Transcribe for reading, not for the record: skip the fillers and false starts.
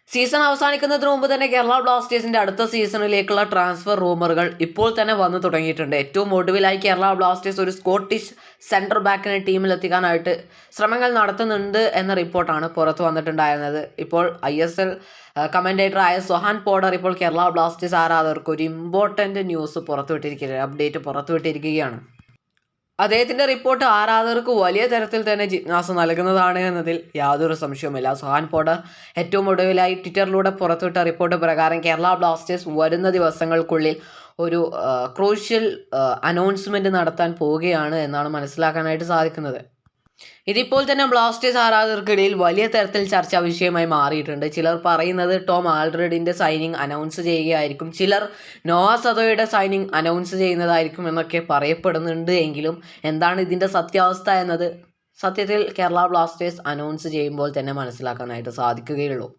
Season അവസാനിക്കുന്നതിന് മുമ്പ് തന്നെ കേരള ബ്ലാസ്റ്റേഴ്സിന്റെ അടുത്ത സീസണിലേക്കുള്ള ട്രാൻസ്ഫർ റൂമറുകൾ ഇപ്പോൾ തന്നെ വന്നു തുടങ്ങിയിട്ടുണ്ട്. ഏറ്റവും ഒടുവിലായി കേരള ബ്ലാസ്റ്റേഴ്സ് ഒരു സ്കോട്ടിഷ് സെൻട്രൽ ബാക്കിനെ ടീമിലെത്തിക്കാനായിട്ട് ശ്രമങ്ങൾ നടത്തുന്നുണ്ട് എന്ന റിപ്പോർട്ടാണ് പുറത്തു വന്നിട്ടുണ്ടായിരുന്നത്. ഇപ്പോൾ ISL കമന്റേറ്ററായ സൊഹാൻ പോഡർ ഇപ്പോൾ കേരള ബ്ലാസ്റ്റേഴ്സ് ആരാധകർക്ക് ഒരു ഇമ്പോർട്ടൻ്റ് ന്യൂസ് അപ്ഡേറ്റ് പുറത്തുവിട്ടിരിക്കുകയാണ്. അദ്ദേഹത്തിൻ്റെ റിപ്പോർട്ട് ആരാധകർക്ക് വലിയ തരത്തിൽ തന്നെ ജിജ്ഞാസ നൽകുന്നതാണ് എന്നതിൽ യാതൊരു സംശയവുമില്ല. സൊഹാൻ പോഡർ ഏറ്റവും ഒടുവിലായി ട്വിറ്ററിലൂടെ പുറത്തുവിട്ട റിപ്പോർട്ട് പ്രകാരം കേരള ബ്ലാസ്റ്റേഴ്സ് വരുന്ന ദിവസങ്ങൾക്കുള്ളിൽ ഒരു ക്രൂഷ്യൽ അനൗൺസ്മെൻറ്റ് നടത്താൻ പോവുകയാണ് എന്നാണ് മനസ്സിലാക്കാനായിട്ട് സാധിക്കുന്നത്. ഇതിപ്പോൾ തന്നെ ബ്ലാസ്റ്റേഴ്സ് ആരാധകർക്കിടയിൽ വലിയ തരത്തിൽ ചർച്ചാ വിഷയമായി മാറിയിട്ടുണ്ട്. ചിലർ പറയുന്നത് ടോം ആൽഡ്രഡിൻ്റെ സൈനിങ് അനൗൺസ് ചെയ്യുകയായിരിക്കും, ചിലർ നോവ സദോയുടെ സൈനിങ് അനൗൺസ് ചെയ്യുന്നതായിരിക്കും എന്നൊക്കെ പറയപ്പെടുന്നുണ്ട്. എങ്കിലും എന്താണ് ഇതിൻ്റെ സത്യാവസ്ഥ എന്നത് സത്യത്തിൽ കേരള ബ്ലാസ്റ്റേഴ്സ് അനൗൺസ് ചെയ്യുമ്പോൾ തന്നെ മനസ്സിലാക്കാനായിട്ട് സാധിക്കുകയുള്ളൂ.